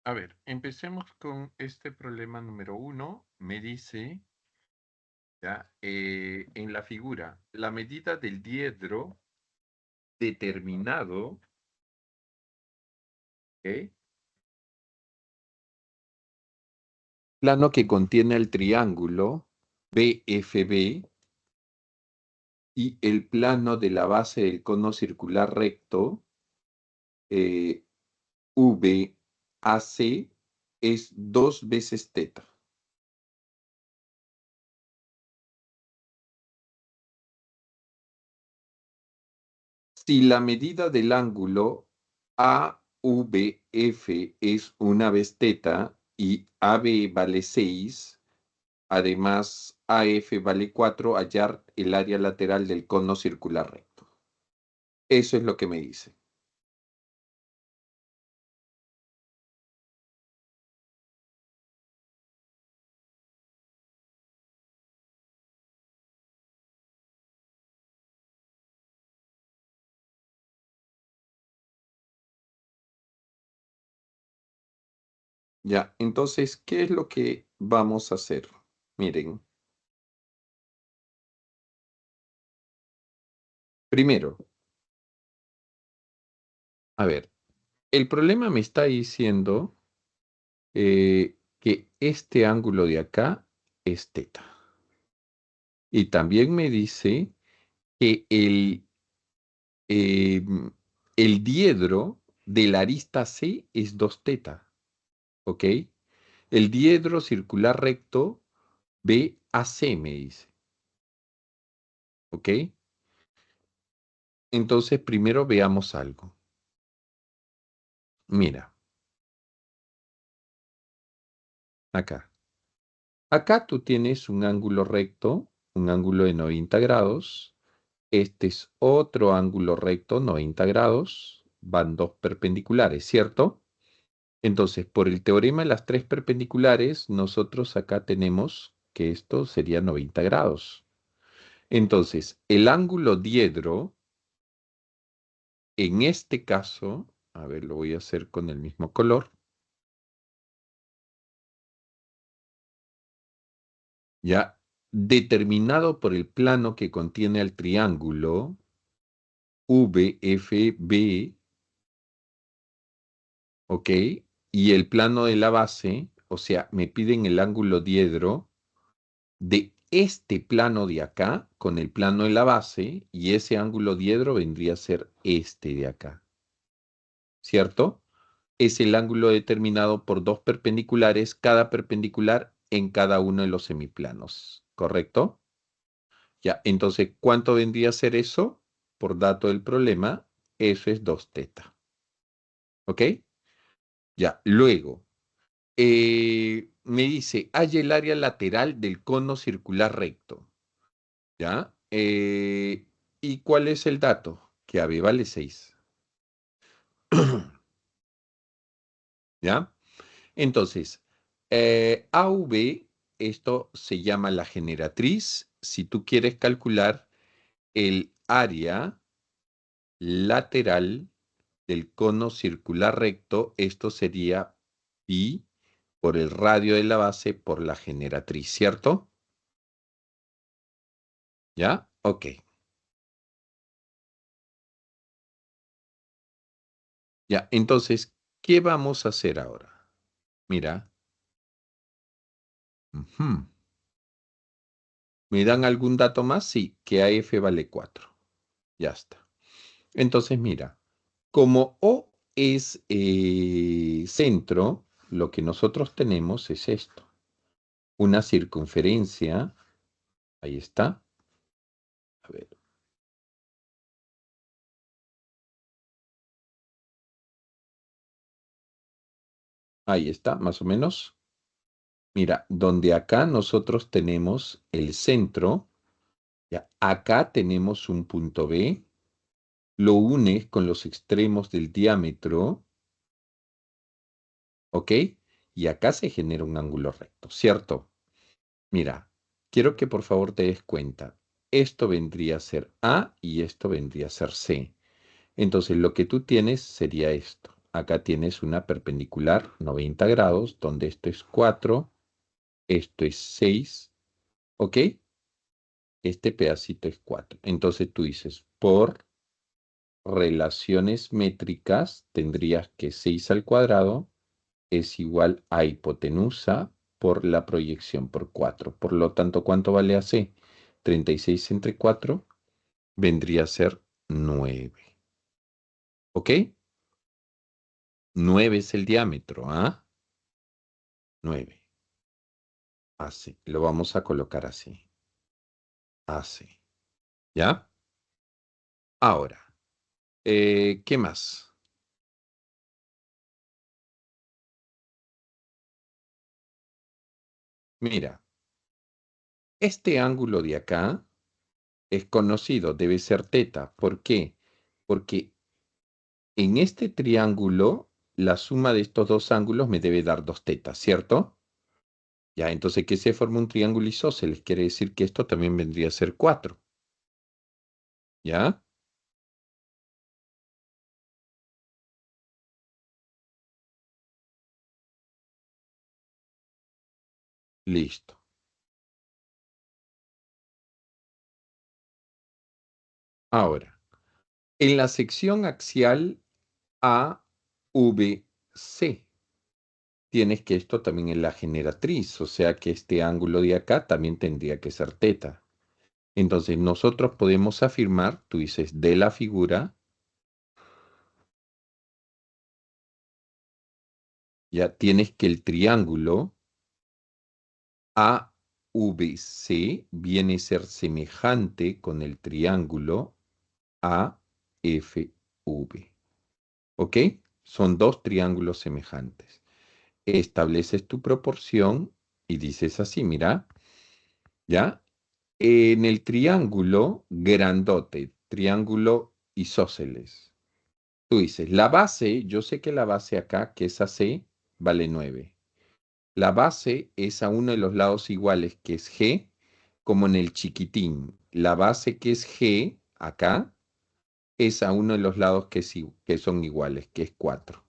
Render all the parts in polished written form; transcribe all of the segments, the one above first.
A ver, empecemos con este problema número 1. Me dice, ya, en la figura, la medida del diedro determinado, ¿ok? Plano que contiene el triángulo BFB y el plano de la base del cono circular recto VAC es 2 veces teta. Si la medida del ángulo AVF es una vez teta y AB vale 6, además AF vale 4, hallar el área lateral del cono circular recto. Eso es lo que me dice. Ya, entonces, ¿qué es lo que vamos a hacer? Miren, primero, a ver, el problema me está diciendo que este ángulo de acá es teta. Y también me dice que eh, el diedro de la arista C es 2 teta, ¿ok? El diedro circular recto BAC me dice, ¿ok? Entonces, primero veamos algo. Mira, acá. Acá tú tienes un ángulo recto, un ángulo de 90 grados. Este es otro ángulo recto, 90 grados. Van dos perpendiculares, ¿cierto? Entonces, por el teorema de las tres perpendiculares, nosotros acá tenemos que esto sería 90 grados. Entonces, el ángulo diedro, en este caso, a ver, lo voy a hacer con el mismo color, ya determinado por el plano que contiene el triángulo VFB, ¿ok? Y el plano de la base, o sea, me piden el ángulo diedro de este plano de acá con el plano de la base, y ese ángulo diedro vendría a ser este de acá, ¿cierto? Es el ángulo determinado por dos perpendiculares, cada perpendicular en cada uno de los semiplanos, ¿correcto? Ya, entonces, ¿cuánto vendría a ser eso? Por dato del problema, eso es 2 teta, ¿ok? Ya, luego, me dice, halla el área lateral del cono circular recto. ¿Ya? ¿Y cuál es el dato? Que AB vale 6. ¿Ya? Entonces, AV, esto se llama la generatriz. Si tú quieres calcular el área lateral del cono circular recto, esto sería pi por el radio de la base por la generatriz, ¿cierto? ¿Ya? Ok. Ya, entonces, ¿qué vamos a hacer ahora? Mira. Ujú. ¿Me dan algún dato más? Sí, que AF vale 4. Ya está. Entonces, mira, como O es centro, lo que nosotros tenemos es esto. Una circunferencia, ahí está. A ver, ahí está, más o menos. Mira, donde acá nosotros tenemos el centro, ya, acá tenemos un punto B, lo unes con los extremos del diámetro, ¿ok? Y acá se genera un ángulo recto, ¿cierto? Mira, quiero que por favor te des cuenta. Esto vendría a ser A y esto vendría a ser C. Entonces lo que tú tienes sería esto. acá tienes una perpendicular 90 grados, donde esto es 4, esto es 6, ¿ok? Este pedacito es 4. Entonces tú dices, por relaciones métricas, tendrías que 6 al cuadrado es igual a hipotenusa por la proyección por 4. Por lo tanto, ¿cuánto vale AC? 36 entre 4 vendría a ser 9. ¿Ok? 9 es el diámetro, ¿ah? 9. AC. Lo vamos a colocar así. AC. ¿Ya? Ahora, ¿qué más? Mira, este ángulo de acá es conocido, debe ser teta. ¿Por qué? Porque en este triángulo, la suma de estos dos ángulos me debe dar 2 tetas, ¿cierto? Ya, entonces que se forma un triángulo isósceles, quiere decir que esto también vendría a ser 4. ¿Ya? Listo. Ahora, en la sección axial AVC, tienes que esto también es la generatriz, o sea que este ángulo de acá también tendría que ser teta. Entonces nosotros podemos afirmar, tú dices, de la figura, ya tienes que el triángulo AVC viene a ser semejante con el triángulo AFV. ¿Ok? Son dos triángulos semejantes. Estableces tu proporción y dices así, mira, ¿ya? En el triángulo grandote, triángulo isósceles, tú dices, la base, yo sé que la base acá, que es AC, vale 9. La base es a uno de los lados iguales, que es G, como en el chiquitín. La base que es G, acá, es a uno de los lados que son iguales, que es 4.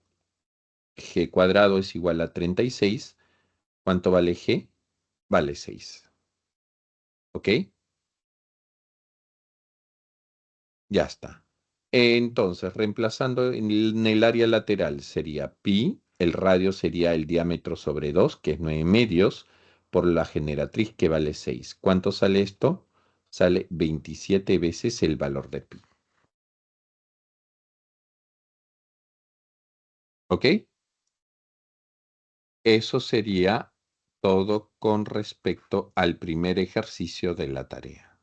G cuadrado es igual a 36. ¿Cuánto vale G? Vale 6. ¿Ok? Ya está. Entonces, reemplazando en el área lateral sería pi, el radio sería el diámetro sobre 2, que es 9 medios, por la generatriz que vale 6. ¿Cuánto sale esto? Sale 27 veces el valor de pi. ¿Ok? Eso sería todo con respecto al primer ejercicio de la tarea.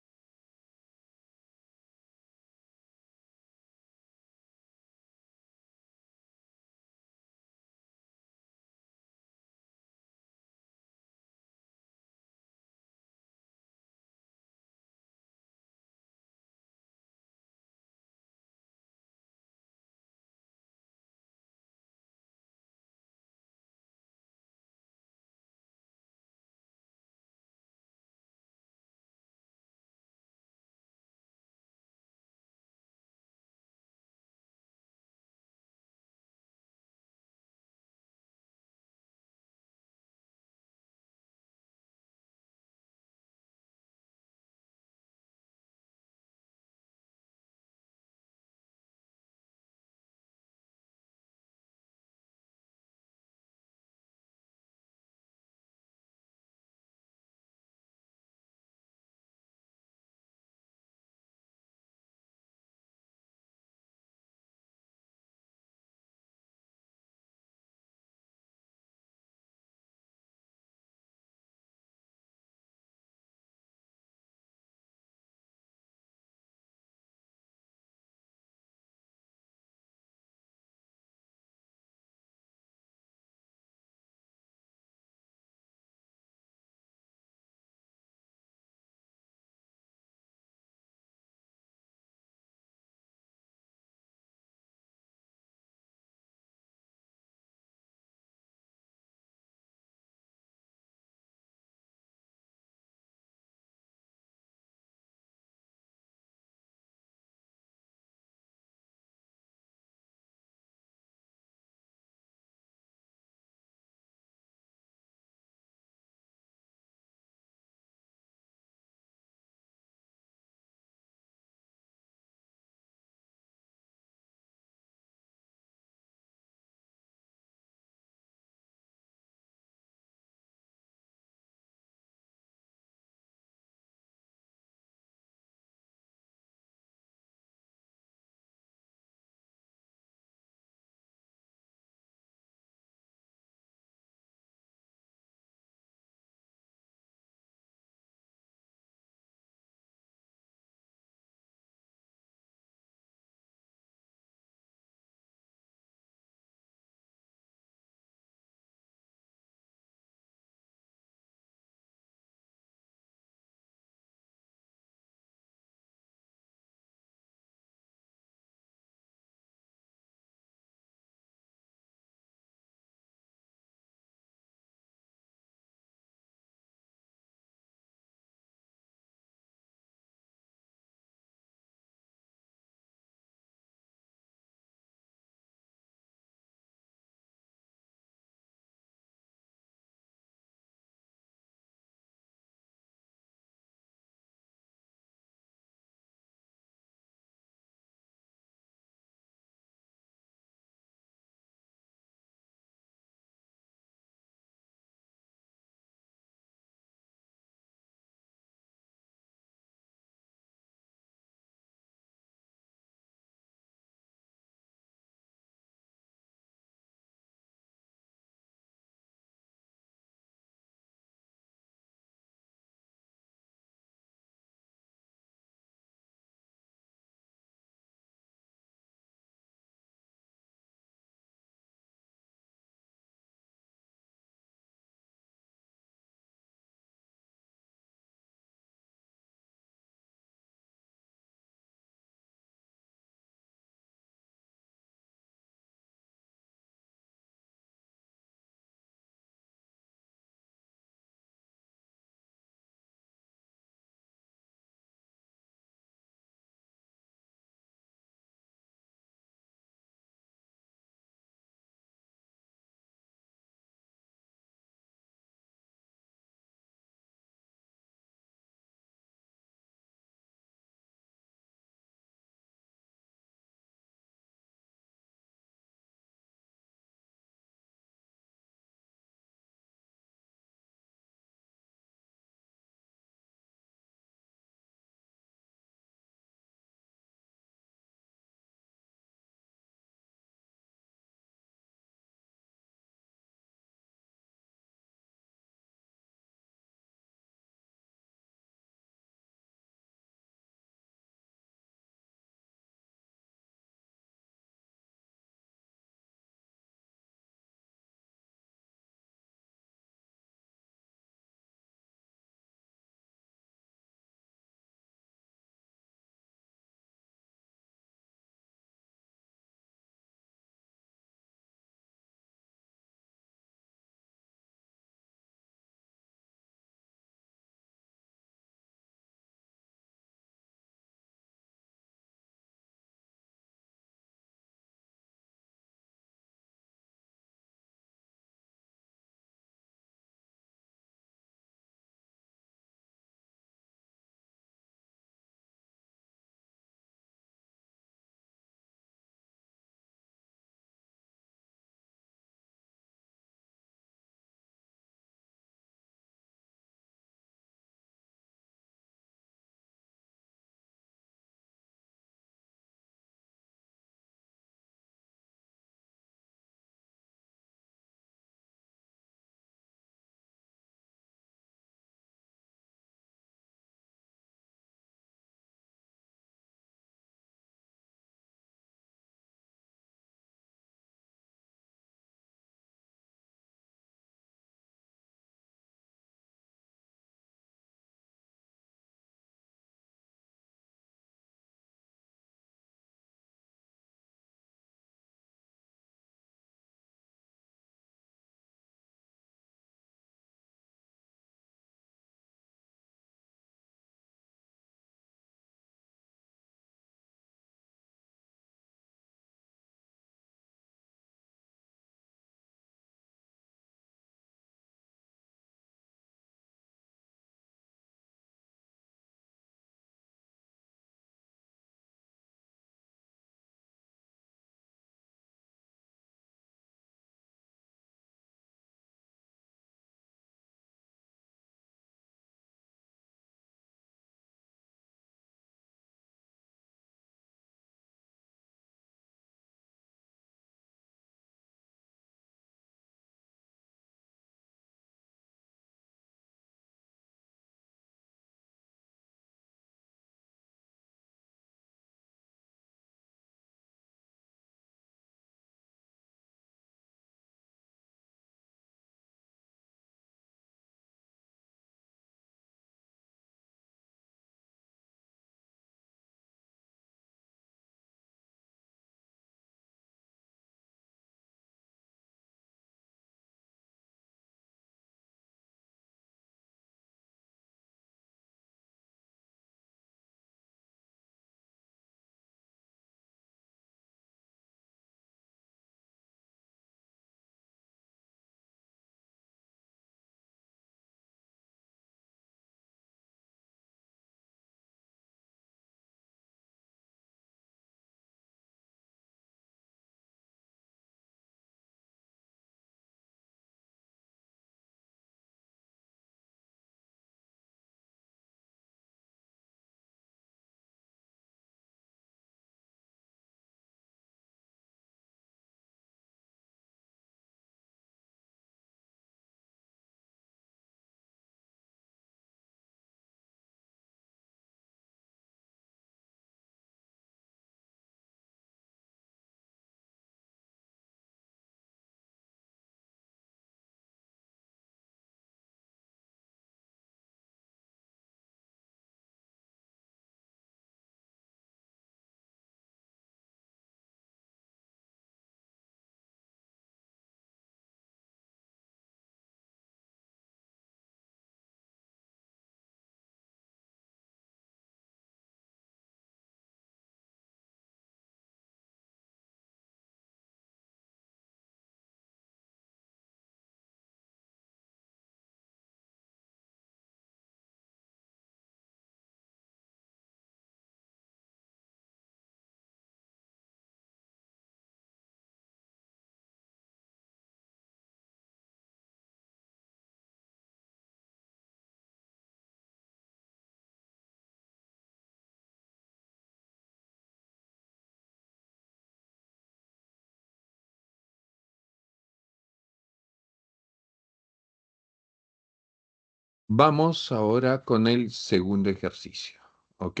Vamos ahora con el segundo ejercicio, ¿ok?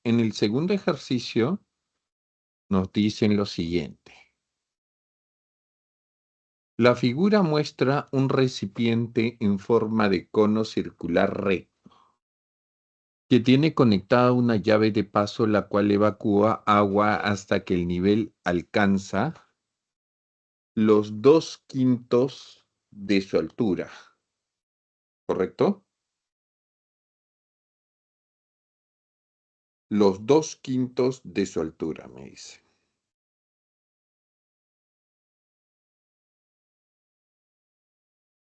En el segundo ejercicio nos dicen lo siguiente. La figura muestra un recipiente en forma de cono circular recto que tiene conectada una llave de paso la cual evacúa agua hasta que el nivel alcanza los 2/5 de su altura, ¿correcto? Los 2/5 de su altura, me dice.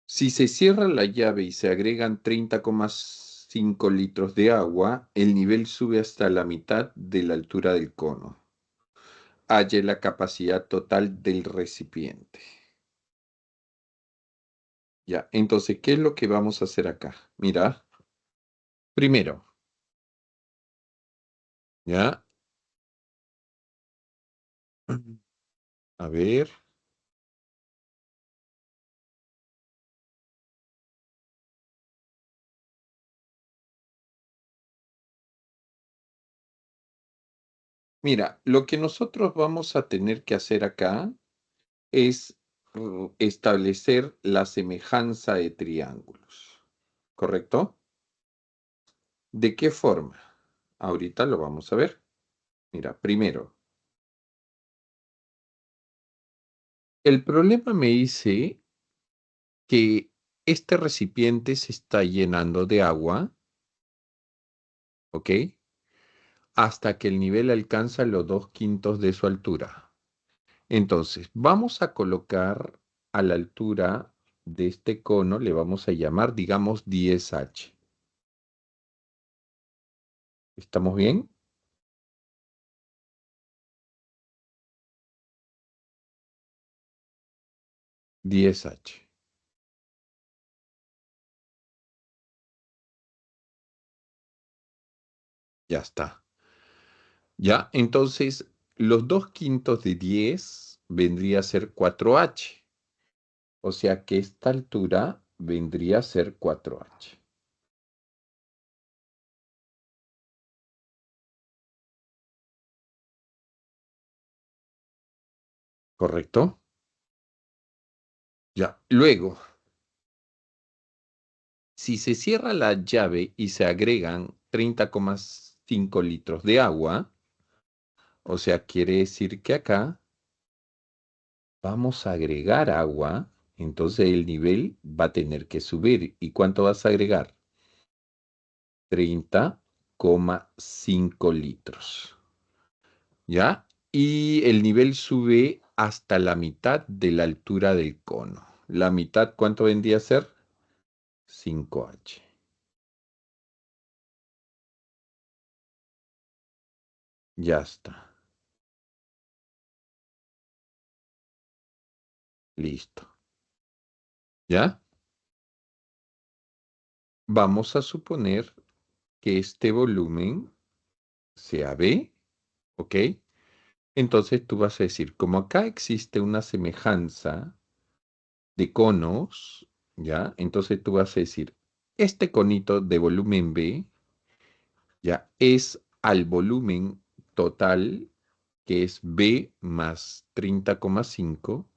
Si se cierra la llave y se agregan 30,5 litros de agua, el nivel sube hasta la mitad de la altura del cono. Halle la capacidad total del recipiente. Ya, entonces, ¿qué es lo que vamos a hacer acá? Mira, primero, ¿ya? A ver, mira, lo que nosotros vamos a tener que hacer acá es establecer la semejanza de triángulos, ¿correcto? ¿De qué forma? Ahorita lo vamos a ver. Mira, primero, el problema me dice que este recipiente se está llenando de agua, ¿ok? Hasta que el nivel alcanza los 2/5 de su altura. Entonces, vamos a colocar a la altura de este cono, le vamos a llamar, digamos, 10H. ¿Estamos bien? 10H. Ya está. Ya, entonces, los 2/5 de 10 vendría a ser 4H. O sea que esta altura vendría a ser 4H. ¿Correcto? Ya. Luego, si se cierra la llave y se agregan 30,5 litros de agua, o sea, quiere decir que acá vamos a agregar agua, entonces el nivel va a tener que subir. ¿Y cuánto vas a agregar? 30,5 litros. ¿Ya? Y el nivel sube hasta la mitad de la altura del cono. ¿La mitad cuánto vendría a ser? 5H. Ya está. Listo. ¿Ya? Vamos a suponer que este volumen sea B, ¿ok? Entonces tú vas a decir, como acá existe una semejanza de conos, ¿ya? Entonces tú vas a decir, este conito de volumen B, ¿ya? Es al volumen total, que es B más 30,5,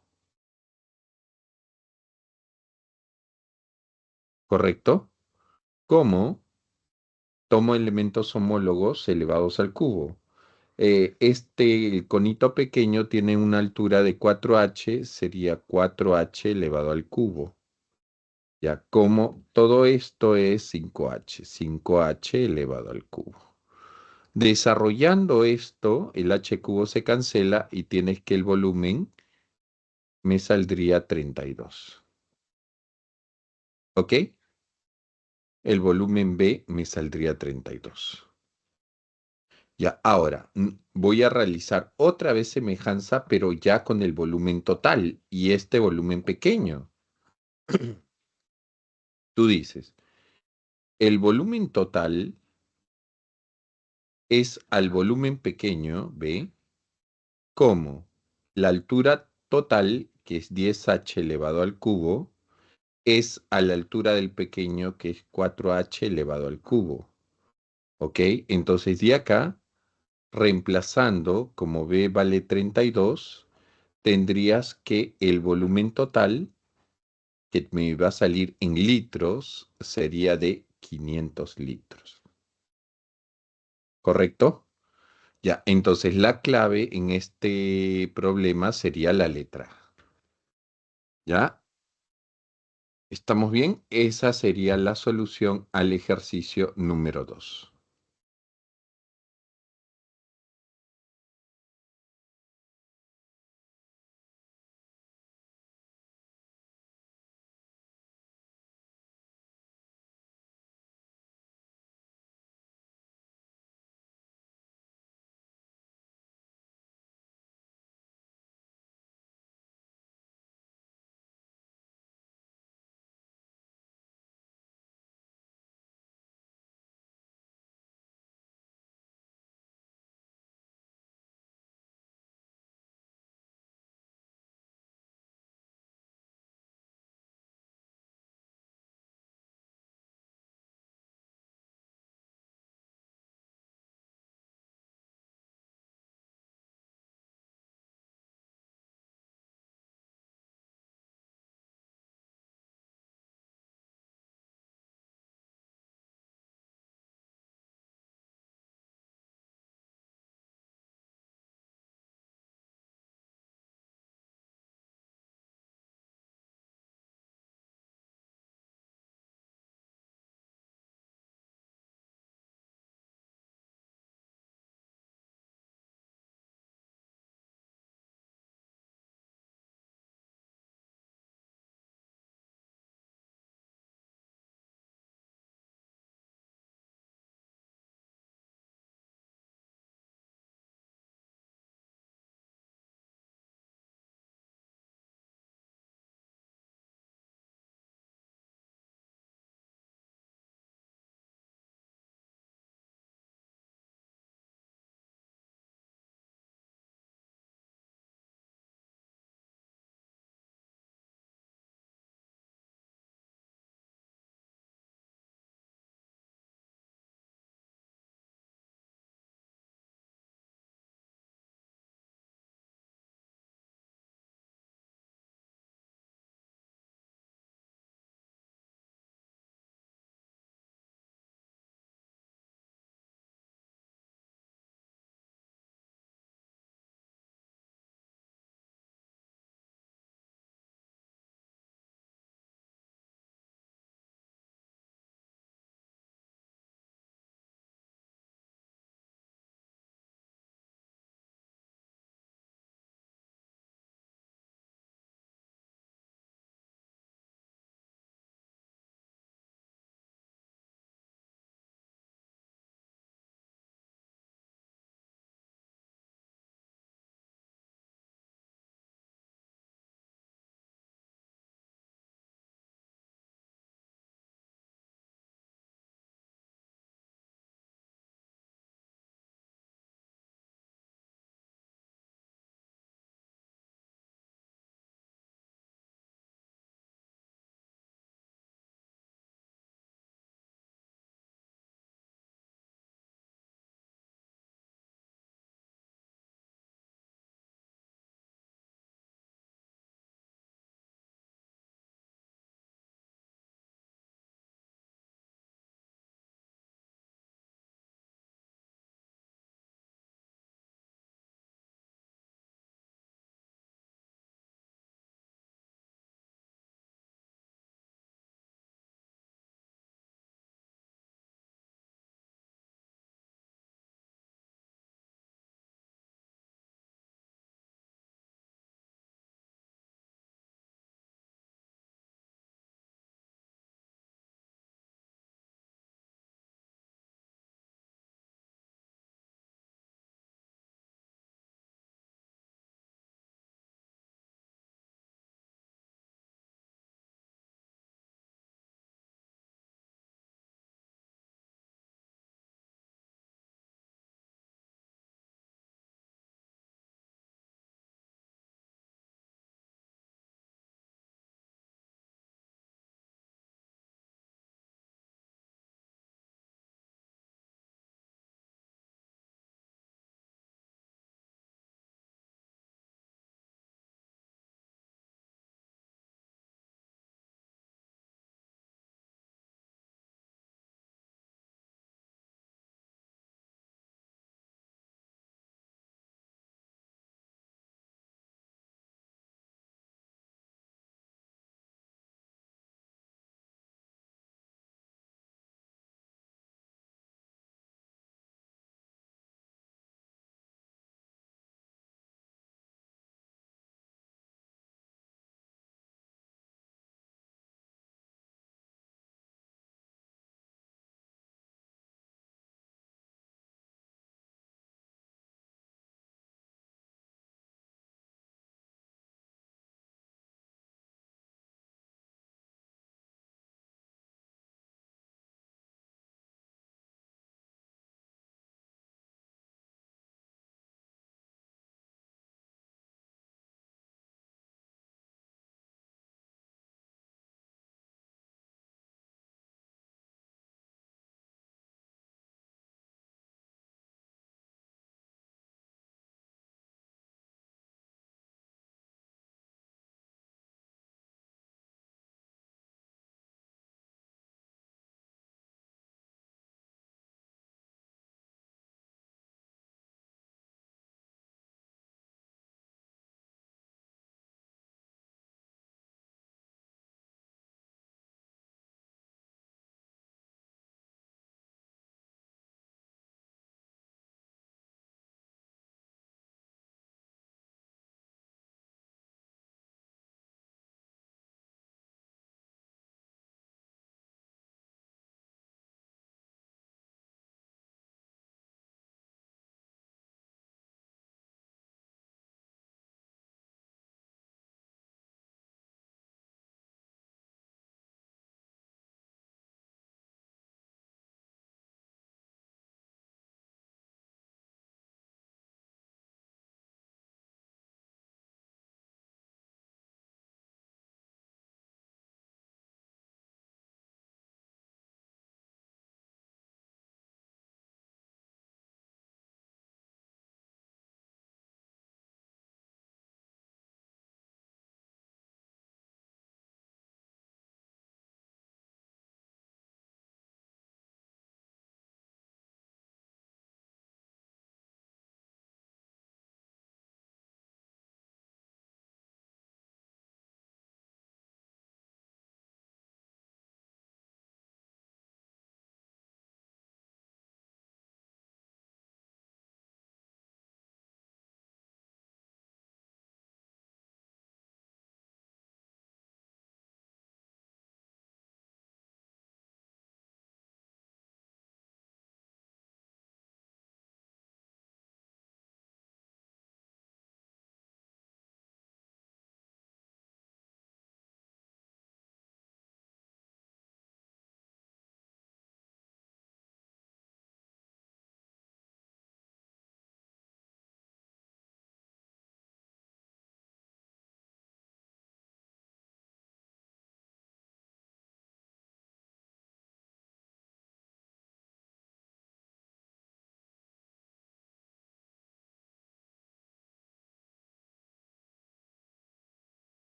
¿correcto? Como tomo elementos homólogos elevados al cubo. El conito pequeño tiene una altura de 4H, sería 4H elevado al cubo. Ya, como todo esto es 5H, 5H elevado al cubo. Desarrollando esto, el H cubo se cancela y tienes que el volumen me saldría 32. ¿Ok? El volumen B me saldría 32. Ya, ahora voy a realizar otra vez semejanza, pero ya con el volumen total y este volumen pequeño. Tú dices, el volumen total es al volumen pequeño, ¿ve? Como la altura total, que es 10H elevado al cubo, es a la altura del pequeño, que es 4h elevado al cubo. ¿Ok? Entonces de acá, reemplazando, como B vale 32, tendrías que el volumen total, que me va a salir en litros, sería de 500 litros. ¿Correcto? Ya, entonces la clave en este problema sería la letra. ¿Ya? ¿Estamos bien? Esa sería la solución al ejercicio número 2.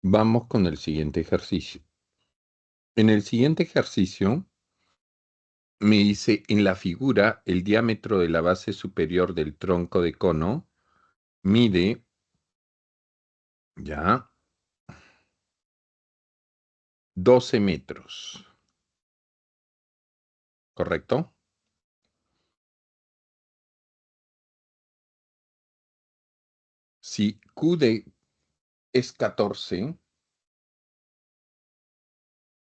Vamos con el siguiente ejercicio. En el siguiente ejercicio me dice, en la figura, el diámetro de la base superior del tronco de cono mide, ya, 12 metros, ¿correcto? Si QD es 14,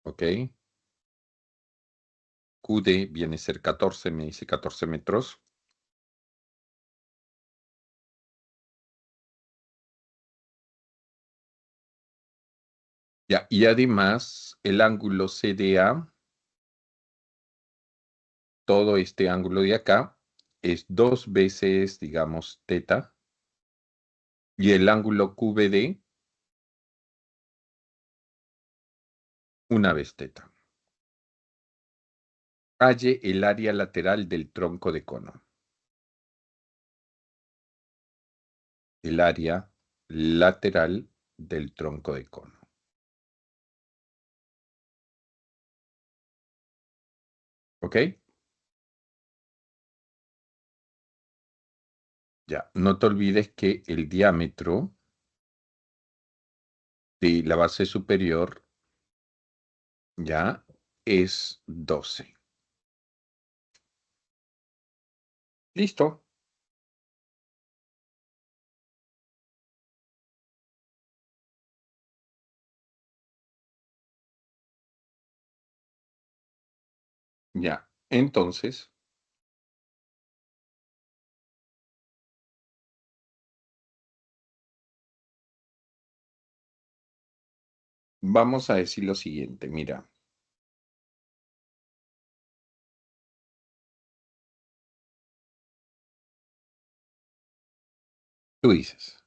¿ok? QD viene a ser 14, me dice 14 metros. Ya, y además el ángulo CDA, todo este ángulo de acá, es 2 veces, digamos, teta, y el ángulo QBD, 1 vez teta. Halle el área lateral del tronco de cono. El área lateral del tronco de cono. ¿Ok? Ya, no te olvides que el diámetro de la base superior ya es 12. ¿Listo? Ya, entonces vamos a decir lo siguiente. Mira, tú dices,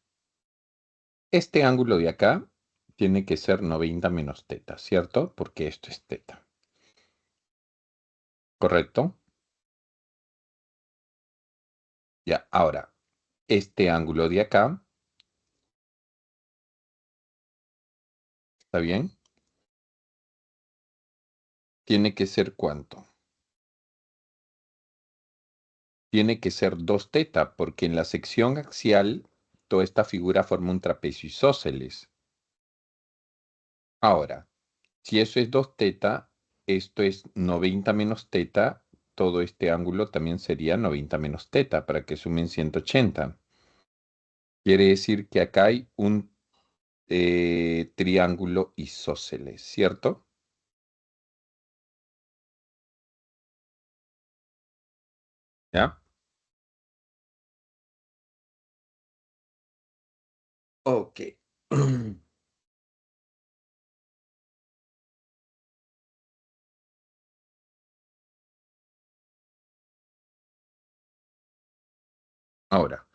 este ángulo de acá tiene que ser 90 menos teta, ¿cierto? Porque esto es teta, ¿correcto? Ya, ahora, este ángulo de acá, ¿está bien? Tiene que ser ¿cuánto? Tiene que ser 2 teta, porque en la sección axial toda esta figura forma un trapecio isósceles. Ahora, si eso es 2 teta, esto es 90 menos teta, todo este ángulo también sería 90 menos teta, para que sumen 180. Quiere decir que acá hay un triángulo isósceles, ¿cierto? ¿Ya? Ok. Ahora,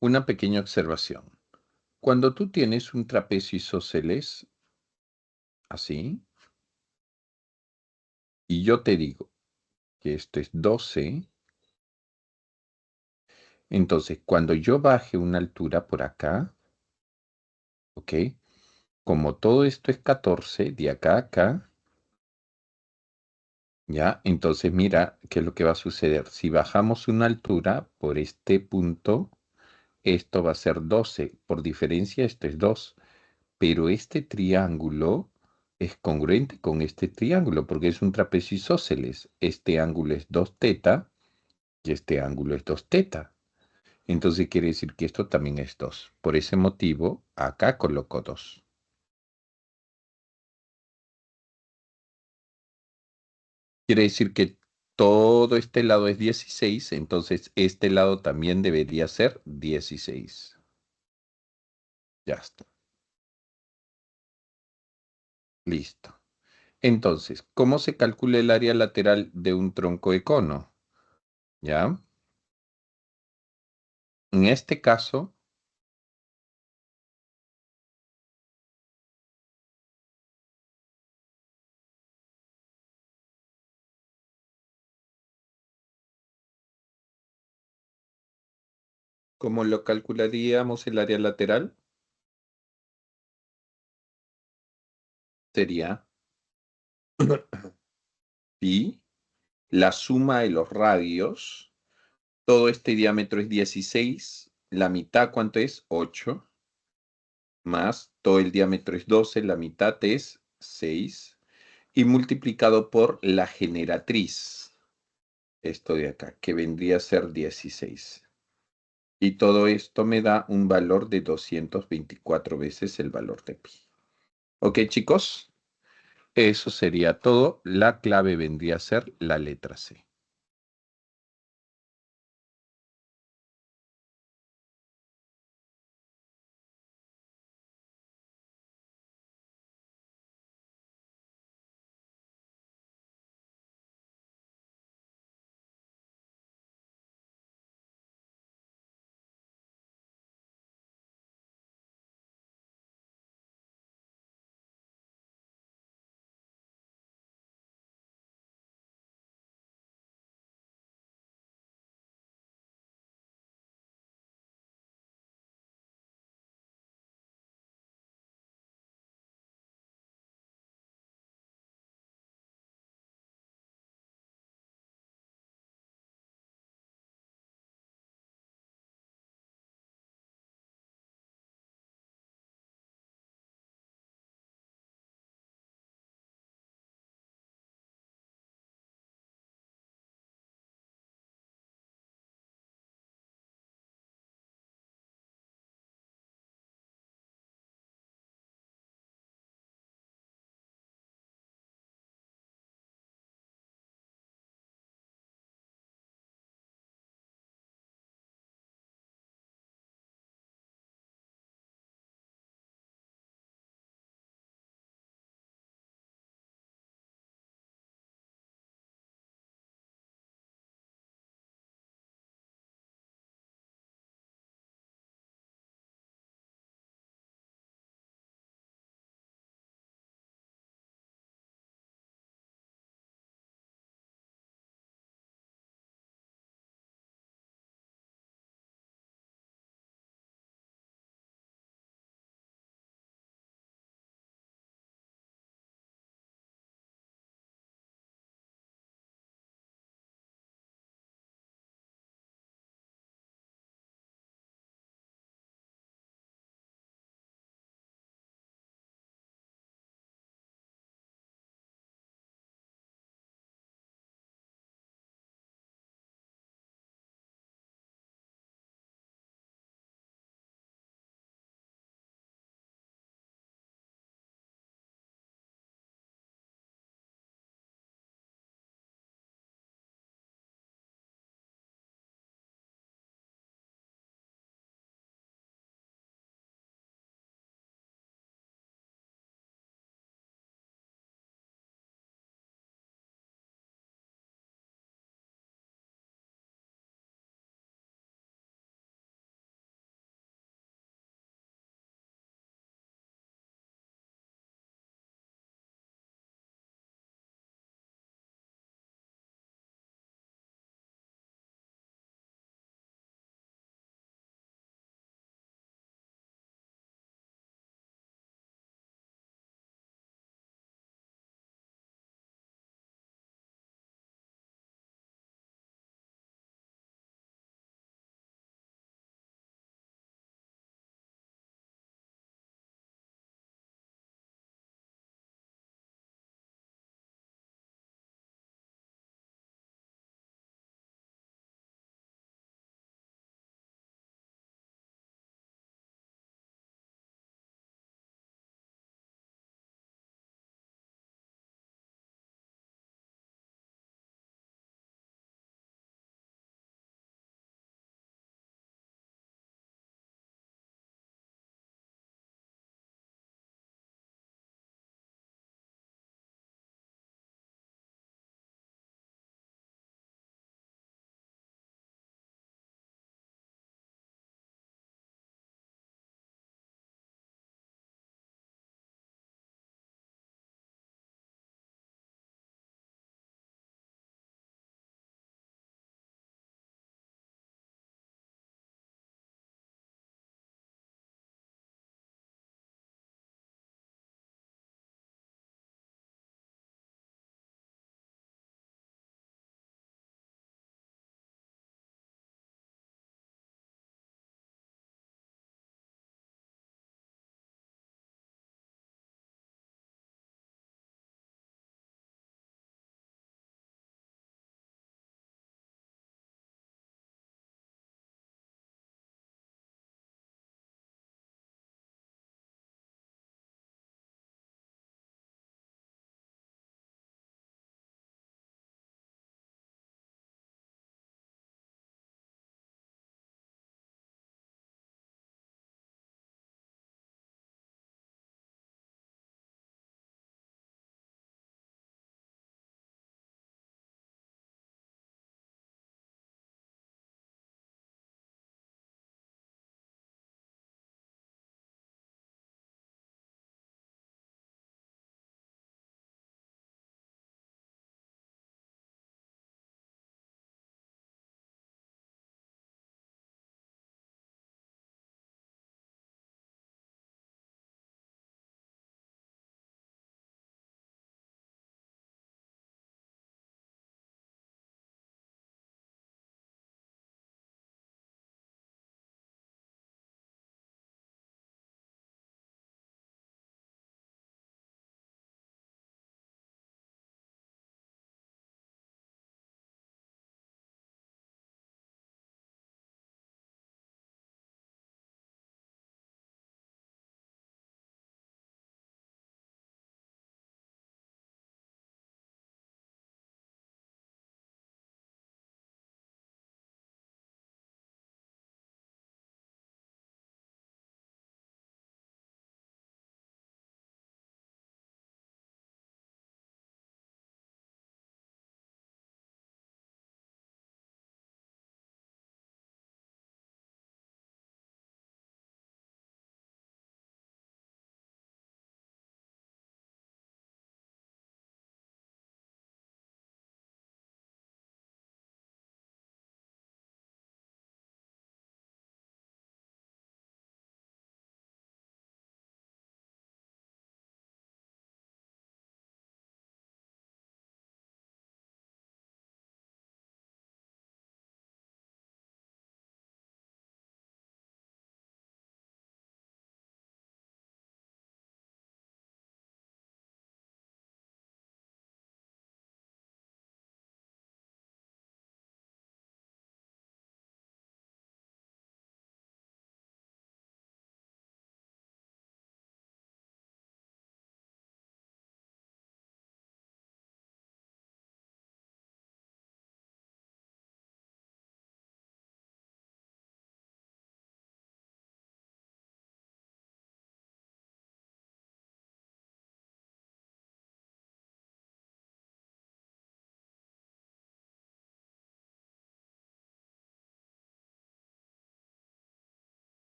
una pequeña observación. Cuando tú tienes un trapecio isósceles, así, y yo te digo que esto es 12, entonces cuando yo baje una altura por acá, ¿ok? Como todo esto es 14, de acá a acá, ¿ya? Entonces mira qué es lo que va a suceder. Si bajamos una altura por este punto, esto va a ser 12. Por diferencia, esto es 2. Pero este triángulo es congruente con este triángulo porque es un trapecio isósceles. Este ángulo es 2 teta y este ángulo es 2 teta. Entonces quiere decir que esto también es 2. Por ese motivo, acá coloco 2. Quiere decir que todo este lado es 16, entonces este lado también debería ser 16. Ya está. Listo. Entonces, ¿cómo se calcula el área lateral de un tronco de cono? ¿Ya? En este caso, ¿cómo lo calcularíamos el área lateral? sería pi, la suma de los radios, todo este diámetro es 16, la mitad, ¿cuánto es? 8, más todo el diámetro es 12, la mitad es 6, y multiplicado por la generatriz, esto de acá, que vendría a ser 16. Y todo esto me da un valor de 224 veces el valor de pi. ¿Ok, chicos? Eso sería todo. La clave vendría a ser la letra C.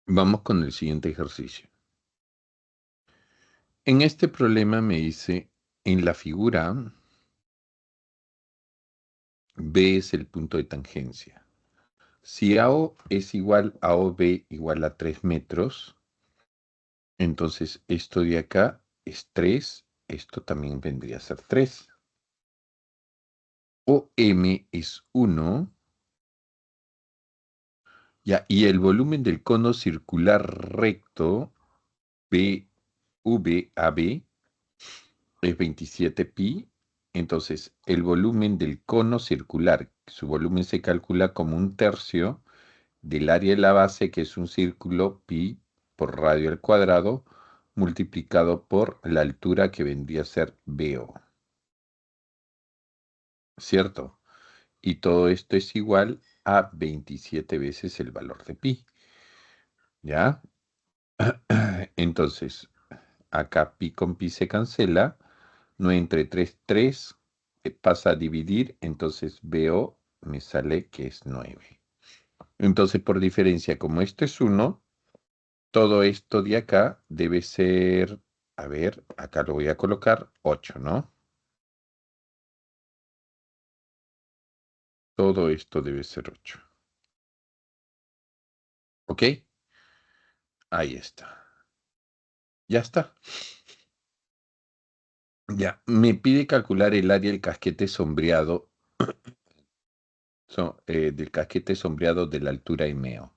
Vamos con el siguiente ejercicio. En este problema me dice, en la figura, B es el punto de tangencia. Si AO es igual a OB igual a 3 metros, entonces esto de acá es 3, esto también vendría a ser 3. OM es 1, ya, y el volumen del cono circular recto BVAB es 27 pi. Entonces, el volumen del cono circular, su volumen se calcula como un tercio del área de la base, que es un círculo, pi por radio al cuadrado, multiplicado por la altura, que vendría a ser BO. ¿Cierto? Y todo esto es igual a 27 veces el valor de pi. ¿Ya? Entonces, acá pi con pi se cancela. 9 entre 3, 3. Pasa a dividir. Entonces, BO me sale que es 9. Entonces, por diferencia, como esto es 1, todo esto de acá debe ser, a ver, acá lo voy a colocar 8, ¿no? Todo esto debe ser 8. ¿Ok? Ahí está. Ya está. Ya, me pide calcular el área del casquete sombreado, del casquete sombreado de la altura MO.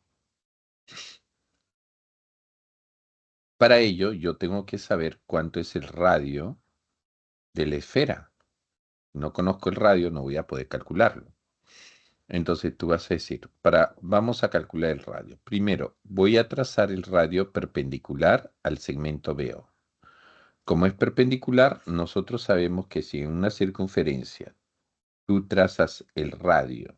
Para ello, yo tengo que saber cuánto es el radio de la esfera. No conozco el radio, no voy a poder calcularlo. Entonces tú vas a decir, vamos a calcular el radio. Primero, voy a trazar el radio perpendicular al segmento BO. Como es perpendicular, nosotros sabemos que si en una circunferencia tú trazas el radio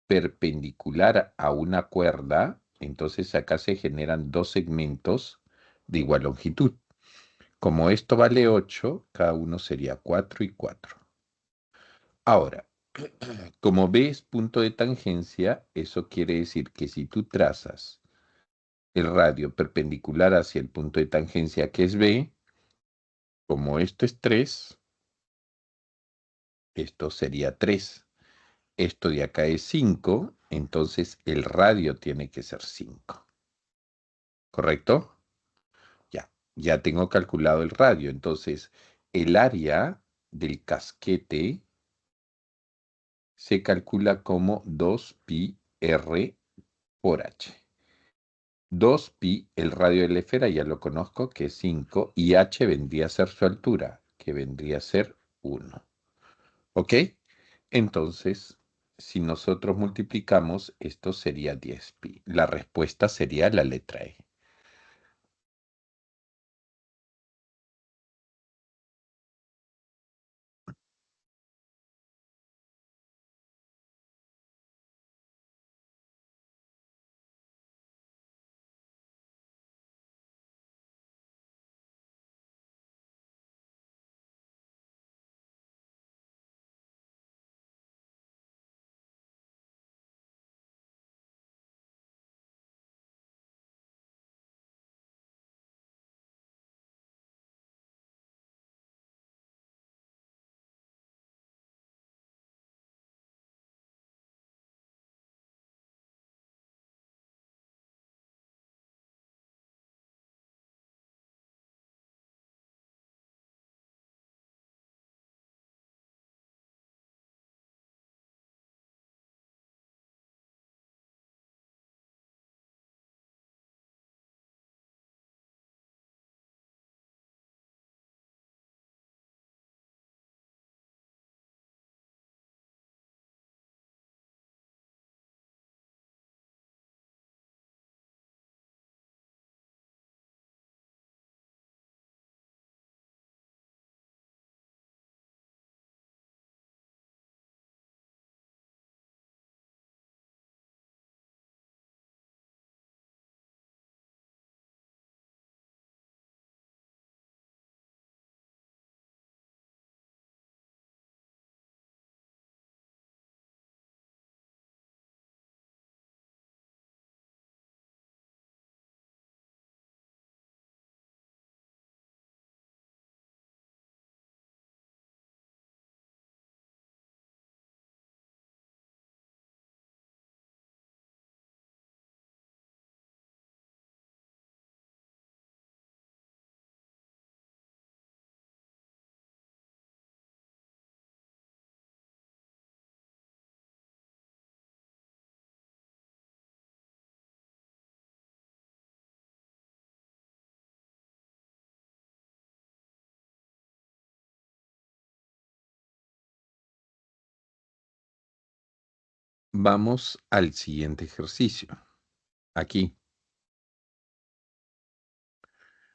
perpendicular a una cuerda, entonces acá se generan dos segmentos de igual longitud. Como esto vale 8, cada uno sería 4 y 4. Ahora, como B es punto de tangencia, eso quiere decir que si tú trazas el radio perpendicular hacia el punto de tangencia que es B, como esto es 3, esto sería 3. Esto de acá es 5, entonces el radio tiene que ser 5. ¿Correcto? Ya tengo calculado el radio. Entonces, el área del casquete se calcula como 2pi r por h. 2pi, el radio de la esfera ya lo conozco, que es 5, y h vendría a ser su altura, que vendría a ser 1. ¿Ok? Entonces, si nosotros multiplicamos, esto sería 10pi. La respuesta sería la letra E. vamos al siguiente ejercicio. Aquí.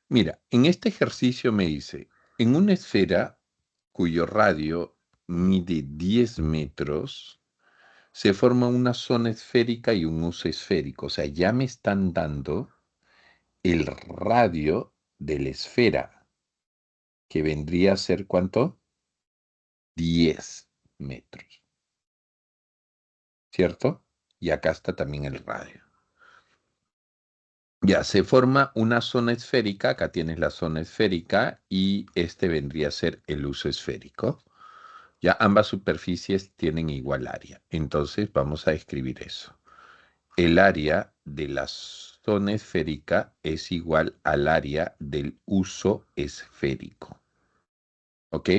Mira, en este ejercicio me dice, en una esfera cuyo radio mide 10 metros, se forma una zona esférica y un uso esférico. O sea, ya me están dando el radio de la esfera, que vendría a ser ¿cuánto? 10 metros, ¿cierto? Y acá está también el radio. Ya, se forma una zona esférica, acá tienes la zona esférica y este vendría a ser el uso esférico. Ya ambas superficies tienen igual área. Entonces vamos a escribir eso. El área de la zona esférica es igual al área del uso esférico. ¿Ok?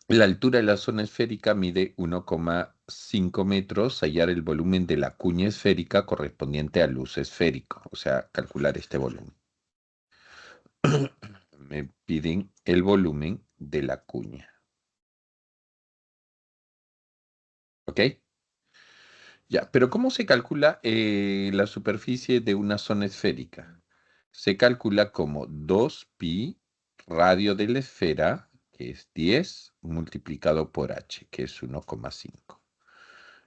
La altura de la zona esférica mide 1,5 metros. Hallar el volumen de la cuña esférica correspondiente al uso esférico. O sea, calcular este volumen. Me piden el volumen de la cuña. ¿Ok? Ya, pero ¿cómo se calcula la superficie de una zona esférica? Se calcula como 2pi radio de la esfera, que es 10, multiplicado por h, que es 1,5.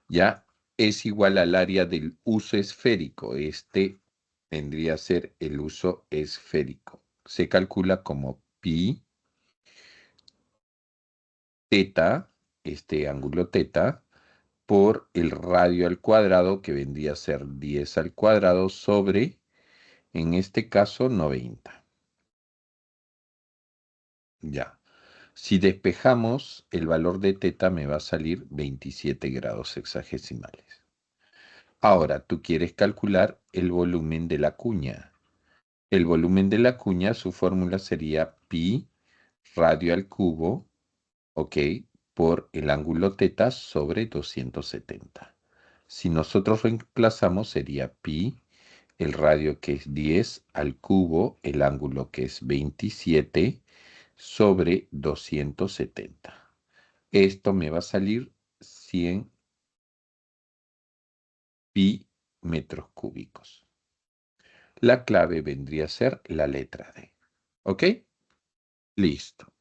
Ya es igual al área del uso esférico. Este vendría a ser el uso esférico. Se calcula como pi teta, este ángulo teta, por el radio al cuadrado, que vendría a ser 10 al cuadrado sobre, en este caso, 90. Ya. Si despejamos, el valor de teta me va a salir 27 grados hexagesimales. Ahora, tú quieres calcular el volumen de la cuña. El volumen de la cuña, su fórmula sería pi radio al cubo, ¿ok? Por el ángulo teta sobre 270. Si nosotros reemplazamos, sería pi, el radio que es 10 al cubo, el ángulo que es 27 sobre 270. Esto me va a salir 100 pi metros cúbicos. La clave vendría a ser la letra D. ¿Ok? Listo.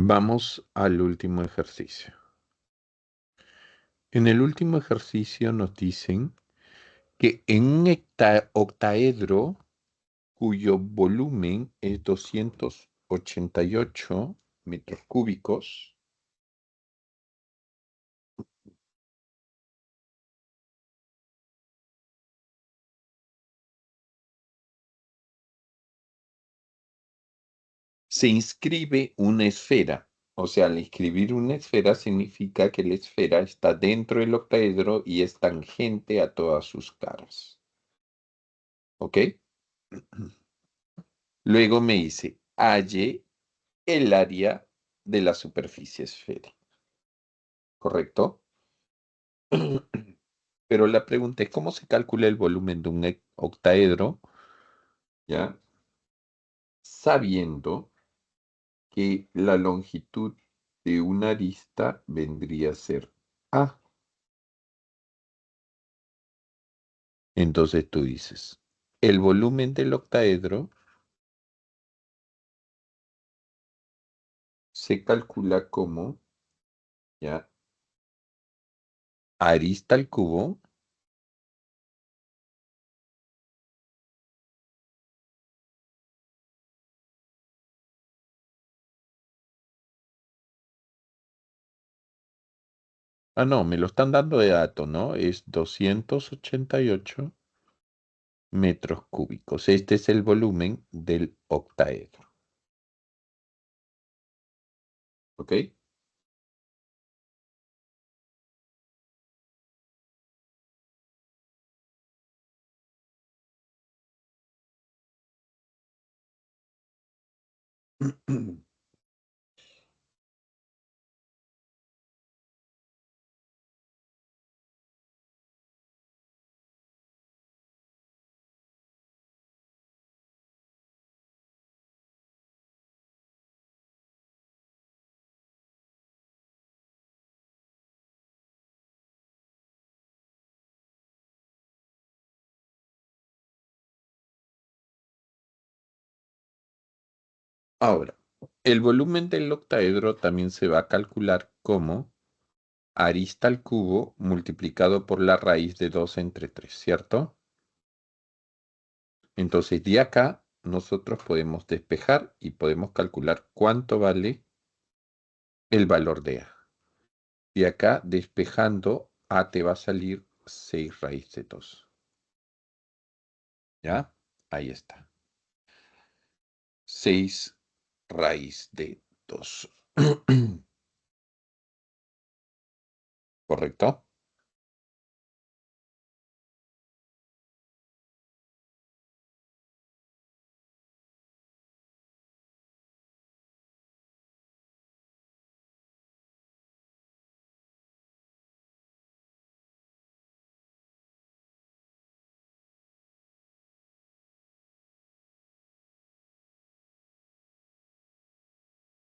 Vamos al último ejercicio. En el último ejercicio nos dicen que en un octaedro cuyo volumen es 288 metros cúbicos, se inscribe una esfera. O sea, al inscribir una esfera significa que la esfera está dentro del octaedro y es tangente a todas sus caras. ¿Ok? Luego me dice, halle el área de la superficie esférica. ¿Correcto? Pero la pregunta es, ¿cómo se calcula el volumen de un octaedro? ¿Ya? Sabiendo que la longitud de una arista vendría a ser A. Entonces tú dices, el volumen del octaedro se calcula como, ¿ya? Arista al cubo. Ah, no, me lo están dando de dato, ¿no? Es 288 metros cúbicos. Este es el volumen del octaedro. ¿Ok? Ahora, el volumen del octaedro también se va a calcular como arista al cubo multiplicado por la raíz de 2 entre 3, ¿cierto? Entonces, de acá nosotros podemos despejar y podemos calcular cuánto vale el valor de A. De acá, despejando, A te va a salir 6 raíz de 2. ¿Ya? Ahí está. 6 raíz de 2. ¿Correcto?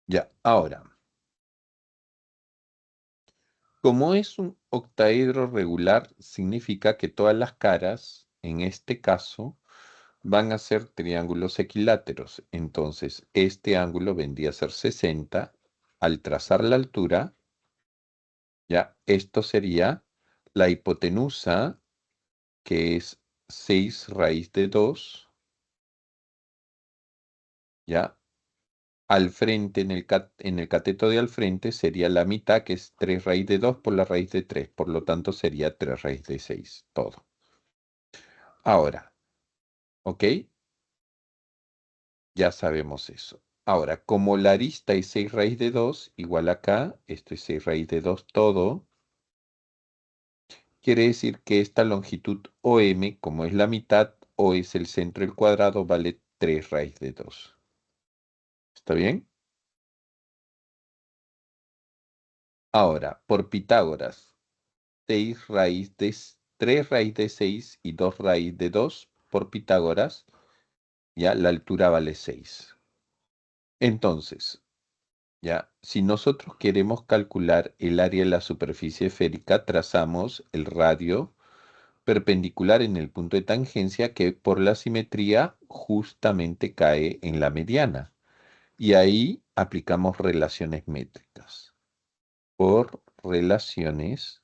Ya, ahora, como es un octaedro regular, significa que todas las caras, en este caso, van a ser triángulos equiláteros. Entonces, este ángulo vendría a ser 60. Al trazar la altura, ya, esto sería la hipotenusa, que es 6 raíz de 2, ya. Al frente, en el cateto de al frente, sería la mitad, que es 3 raíz de 2 por la raíz de 3. Por lo tanto, sería 3 raíz de 6, todo. Ahora, ¿ok? Ya sabemos eso. Ahora, como la arista es 6 raíz de 2, igual acá, esto es 6 raíz de 2 todo, quiere decir que esta longitud OM, como es la mitad, o es el centro del cuadrado, vale 3 raíz de 2. ¿Está bien? Ahora, por Pitágoras, 6 raíz de 3 raíz de 6 y 2 raíz de 2 por Pitágoras, ya la altura vale 6. Entonces, ya, si nosotros queremos calcular el área de la superficie esférica, trazamos el radio perpendicular en el punto de tangencia que por la simetría justamente cae en la mediana. Y ahí aplicamos relaciones métricas. Por relaciones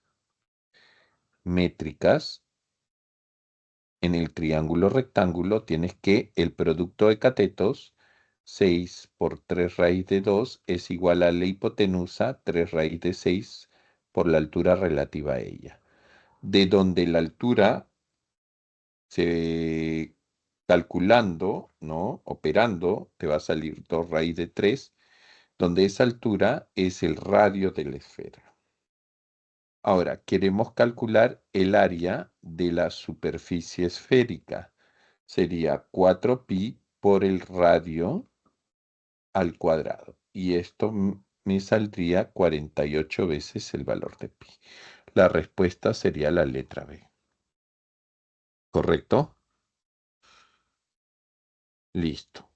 métricas, en el triángulo rectángulo tienes que el producto de catetos, 6 por 3 raíz de 2 es igual a la hipotenusa 3 raíz de 6 por la altura relativa a ella. De donde la altura se calculando, ¿no? Operando, te va a salir 2 raíz de 3, donde esa altura es el radio de la esfera. Ahora, queremos calcular el área de la superficie esférica. Sería 4pi por el radio al cuadrado. Y esto me saldría 48 veces el valor de pi. La respuesta sería la letra B. ¿Correcto? Listo.